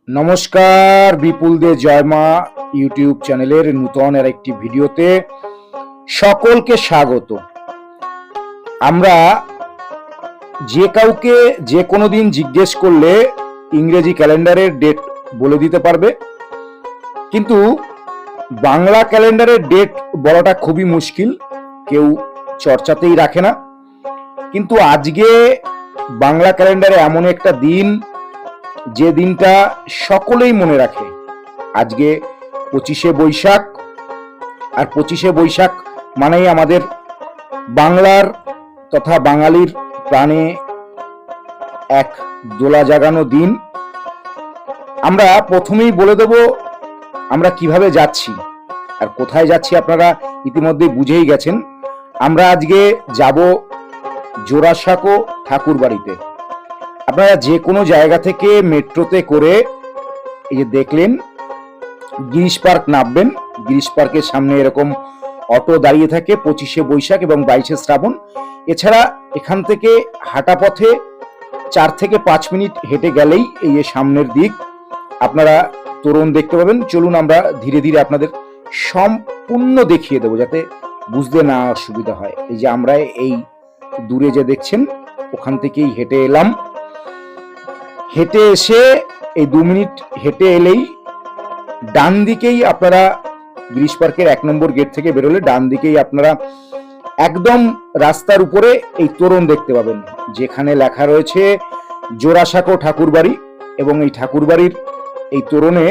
নমস্কার, বিপুল দে জয়মা ইউটিউব চ্যানেলের নূতন আর একটি ভিডিওতে সকলকে স্বাগত। আমরা যে কাউকে যে কোনো দিন জিজ্ঞেস করলে ইংরেজি ক্যালেন্ডারের ডেট বলে দিতে পারবে, কিন্তু বাংলা ক্যালেন্ডারের ডেট বলাটা খুবই মুশকিল, কেউ চর্চাতেই রাখে না। কিন্তু আজকে বাংলা ক্যালেন্ডারে এমন একটা দিন যে দিনটা সকলেই মনে রাখে। আজকে 25শে বৈশাখ, আর 25শে বৈশাখ মানেই আমাদের বাংলার তথা বাঙালির প্রাণে এক দোলা জাগানো দিন। আমরা প্রথমেই বলে দেব আমরা কিভাবে যাচ্ছি আর কোথায় যাচ্ছি। আপনারা ইতিমধ্যে বুঝেই গেছেন। আমরা আজকে যাব জোড়াসাঁকো ঠাকুর বাড়িতে। আপনারা যে কোনো জায়গা থেকে মেট্রোতে করে এই যে দেখলেন গিরিশ পার্ক নামবেন। গিরিশ পার্কের সামনে এরকম অটো দাঁড়িয়ে থাকে 25শে বৈশাখ এবং 22শে শ্রাবণ। এছাড়া এখান থেকে হাঁটা পথে 4 থেকে 5 মিনিট হেঁটে গেলেই এই যে সামনের দিক আপনারা তোরণ দেখতে পাবেন। চলুন আমরা ধীরে ধীরে আপনাদের সম্পূর্ণ দেখিয়ে দেবো যাতে বুঝতে না অসুবিধা হয়। এই যে আমরা এই দূরে যে দেখছেন ওখান থেকেই হেঁটে এলাম। হেঁটে এসে এই 2 মিনিট হেঁটে এলেই ডান দিকেই আপনারা গিরিশ পার্কের 1 নম্বর গেট থেকে বেরোলে ডান দিকেই আপনারা একদম রাস্তার উপরে এই তোরণ দেখতে পাবেন, যেখানে লেখা রয়েছে জোড়াসাঁকো ঠাকুর বাড়ি। এবং এই ঠাকুর বাড়ির এই তোরণে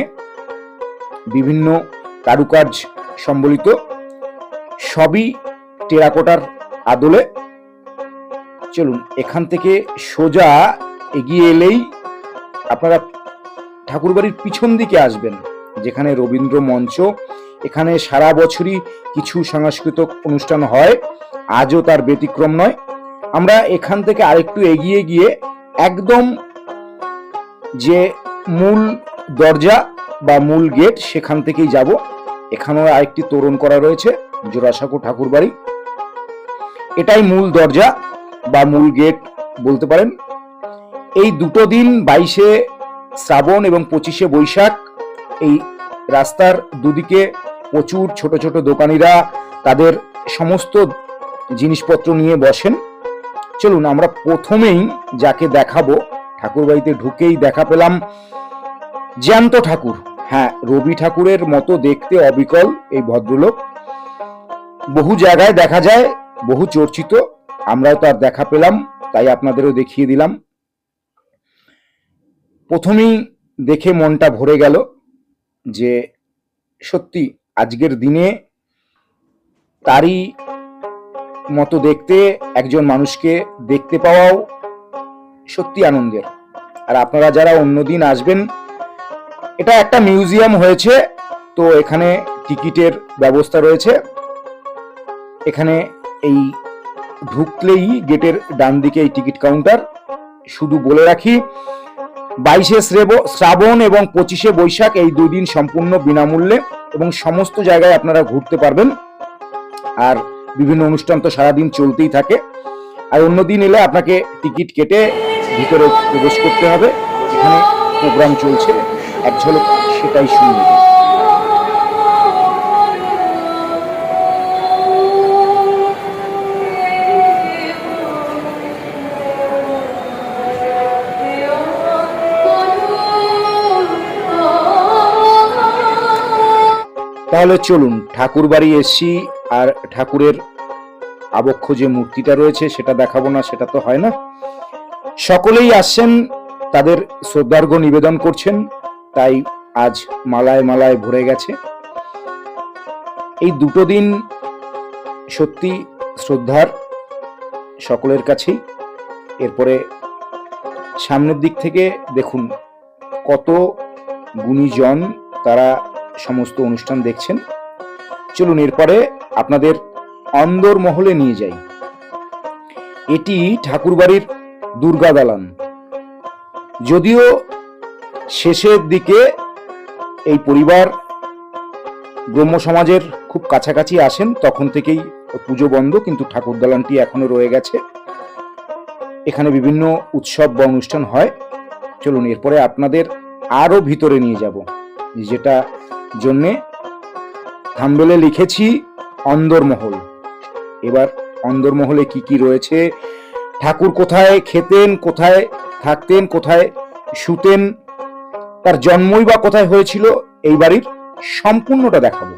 বিভিন্ন কারুকার্য সম্বলিত, সবই টেরাকোটার আদলে। চলুন এখান থেকে সোজা এগিয়ে এলেই আপনারা ঠাকুরবাড়ির পিছন দিকে আসবেন, যেখানে রবীন্দ্র মঞ্চ। এখানে সারা বছরই কিছু সাংস্কৃতিক অনুষ্ঠান হয়, আজও তার ব্যতিক্রম নয়। আমরা এখান থেকে আরেকটু এগিয়ে গিয়ে একদম যে মূল দরজা বা মূল গেট সেখান থেকেই যাব। এখানেও আরেকটি তোরণ করা রয়েছে জোড়াসাঁকো ঠাকুর বাড়ি। এটাই মূল দরজা বা মূল গেট বলতে পারেন। এই দুটো দিন 22শে শ্রাবণ এবং 25শে বৈশাখ এই রাস্তার দুদিকে প্রচুর ছোট ছোট দোকানিরা তাদের সমস্ত জিনিসপত্র নিয়ে বসেন। চলুন আমরা প্রথমেই যাকে দেখাবো, ঠাকুর বাড়িতে ঢুকেই দেখা পেলাম জ্যান্ত ঠাকুর। হ্যাঁ, রবি ঠাকুরের মতো দেখতে অবিকল এই ভদ্রলোক। বহু জায়গায় দেখা যায়, বহু চর্চিত, আমরাও তার দেখা পেলাম, তাই আপনাদেরও দেখিয়ে দিলাম। প্রথমেই দেখে মনটা ভরে গেল যে সত্যি আজকের দিনে তারই মতো দেখতে একজন মানুষকে দেখতে পাওয়াও সত্যি আনন্দের। আর আপনারা যারা অন্যদিন আসবেন, এটা একটা মিউজিয়াম হয়েছে, তো এখানে টিকিটের ব্যবস্থা রয়েছে। এখানে এই ঢুকলেই গেটের ডান দিকে এই টিকিট কাউন্টার। শুধু বলে রাখি 22শে শ্রাবণ এবং 25শে বৈশাখ এই 2 দিন সম্পূর্ণ বিনামূল্যে এবং সমস্ত জায়গায় আপনারা ঘুরতে পারবেন। আর বিভিন্ন অনুষ্ঠান তো সারাদিন চলতেই থাকে। আর অন্যদিন এলে আপনাকে টিকিট কেটে ভিতরে প্রবেশ করতে হবে। এখানে প্রোগ্রাম চলছে, এক ঝলক সেটাই শুনবেন। তাহলে চলুন, ঠাকুর বাড়ি এসছি আর ঠাকুরের আবক্ষ যে মূর্তিটা রয়েছে সেটা দেখাবো না, সেটা তো হয় না। সকলেই আসছেন, তাদের শ্রদ্ধার্ঘ্য নিবেদন করছেন, তাই আজ মালায় মালায় ভরে গেছে। এই দুটো দিন সত্যি শ্রদ্ধার সকলের কাছেই। এরপরে সামনের দিক থেকে দেখুন কত গুণীজন তারা সমস্ত অনুষ্ঠান দেখছেন। চলুন এরপরে আপনাদের অন্দর মহলে নিয়ে যাই। এটি ঠাকুরবাড়ির দুর্গা দালান। যদিও শেষের দিকে এই পরিবার ব্রহ্ম সমাজের খুব কাছাকাছি আসেন, তখন থেকেই পুজো বন্ধ, কিন্তু ঠাকুর দালানটি এখনো রয়ে গেছে। এখানে বিভিন্ন উৎসব বা অনুষ্ঠান হয়। চলুন এরপরে আপনাদের আরো ভিতরে নিয়ে যাব, যেটা জন্যে থাম্বনেলে লিখেছি অন্দরমহল। এবার অন্দরমহলে কি কি রয়েছে, ঠাকুর কোথায় খেতেন, কোথায় থাকতেন, কোথায় শুতেন, তার জন্মই বা কোথায় হয়েছিল, এই বাড়ির সম্পূর্ণটা দেখাবো।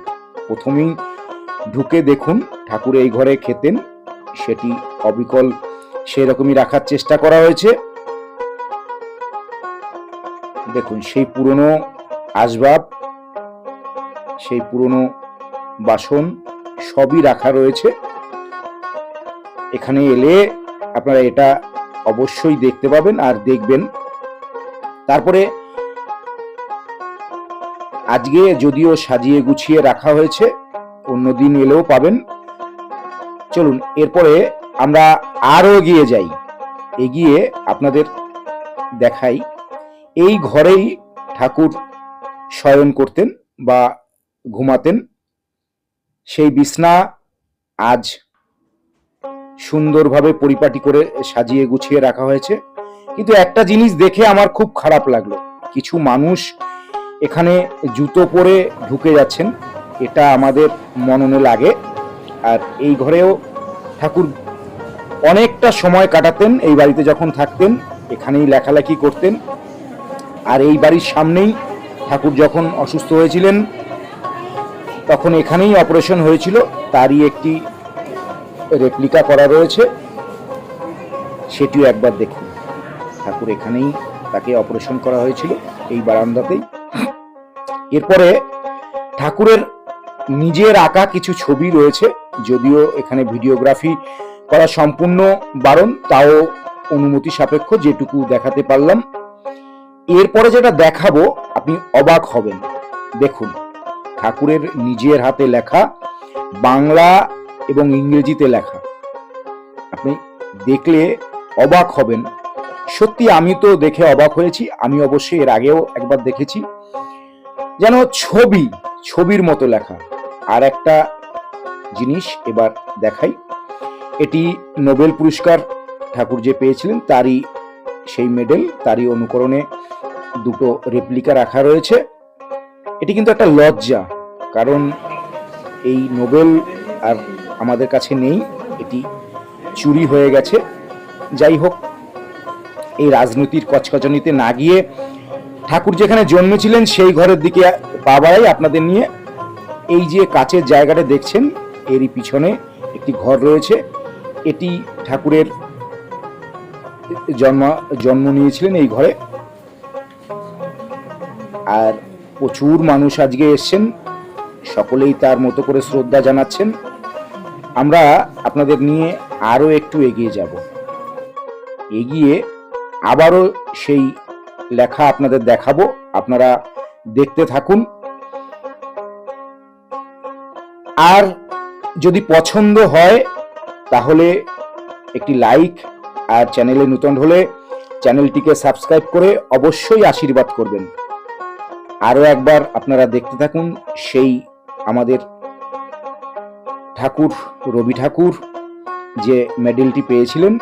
প্রথমেই ঢুকে দেখুন ঠাকুর এই ঘরে খেতেন, সেটি অবিকল সেরকমই রাখার চেষ্টা করা হয়েছে। দেখুন সেই পুরনো আসবাব, সেই পুরনো বাসন সবই রাখা রয়েছে। এখানে এলে আপনারা এটা অবশ্যই দেখতে পাবেন আর দেখবেন। তারপরে আজকে যদিও সাজিয়ে গুছিয়ে রাখা হয়েছে, অন্যদিন এলেও পাবেন। চলুন এরপরে আমরা আরো এগিয়ে যাই, এগিয়ে আপনাদের দেখাই এই ঘরেই ঠাকুর শয়ন করতেন বা ঘুমাতেন। সেই বিছনা আজ সুন্দরভাবে পরিপাটি করে সাজিয়ে গুছিয়ে রাখা হয়েছে। কিন্তু একটা জিনিস দেখে আমার খুব খারাপ লাগলো, কিছু মানুষ এখানে জুতো পরে ঢুকে যাচ্ছেন, এটা আমাদের মননে লাগে। আর এই ঘরেও ঠাকুর অনেকটা সময় কাটাতেন, এই বাড়িতে যখন থাকতেন এখানেই লেখালেখি করতেন। আর এই বাড়ির সামনেই ঠাকুর যখন অসুস্থ হয়েছিলেন তখন এখানেই অপারেশন হয়েছিল, তারই একটি রেপ্লিকা করা রয়েছে, সেটিও একবার দেখুন। ঠাকুর এখানেই তাকে অপারেশন করা হয়েছিল, এই বারান্দাতেই। এরপরে ঠাকুরের নিজের আঁকা কিছু ছবি রয়েছে, যদিও এখানে ভিডিওগ্রাফি করা সম্পূর্ণ বারণ, তাও অনুমতি সাপেক্ষ যেটুকু দেখাতে পারলাম। এরপরে যেটা দেখাবো আপনি অবাক হবেন। দেখুন ঠাকুরের নিজের হাতে লেখা, বাংলা এবং ইংরেজিতে লেখা, আপনি দেখলে অবাক হবেন। সত্যি আমি তো দেখে অবাক হয়েছি, আমি অবশ্যই এর আগেও একবার দেখেছি, যেন ছবির মতো লেখা। আর একটা জিনিস এবার দেখাই, এটি নোবেল পুরস্কার ঠাকুর যে পেয়েছিলেন তারই সেই মেডেল, তারই অনুকরণে দুটো রেপ্লিকা রাখা রয়েছে। এটি কিন্তু একটা লজ্জা, কারণ এই নোবেল আর আমাদের কাছে নেই, এটি চুরি হয়ে গেছে। যাই হোক, এই রাজনীতির কচকচানিতে না গিয়ে ঠাকুর যেখানে জন্মেছিলেন সেই ঘরের দিকে পা বাড়াই আপনাদের নিয়ে। এই যে কাচের জায়গাটা দেখছেন, এরই পিছনে একটি ঘর রয়েছে, এটি ঠাকুরের জন্ম নিয়েছিলেন এই ঘরে। আর প্রচুর মানুষ আজকে এসছেন, সকলেই তার মতো করে শ্রদ্ধা জানাচ্ছেন। আমরা আপনাদের নিয়ে আরো একটু এগিয়ে যাব, এগিয়ে আবারও সেই লেখা আপনাদের দেখাবো, আপনারা দেখতে থাকুন। আর যদি পছন্দ হয় তাহলে একটি লাইক, আর চ্যানেলে নতুন হলে চ্যানেলটিকে সাবস্ক্রাইব করে অবশ্যই আশীর্বাদ করবেন। আরো একবার আপনারা দেখতে থাকুন সেই আমাদের ঠাকুর, রবি ঠাকুর যে মেডেলটি পেয়েছিলেন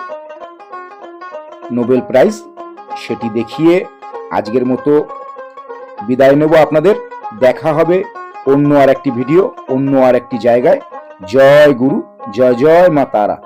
নোবেল প্রাইজ, সেটি দেখিয়ে আজকের মতো বিদায় নেব আপনাদের। দেখা হবে অন্য আর একটি ভিডিও, অন্য আর একটি জায়গায়। জয় গুরু, জয় জয় মা তারা।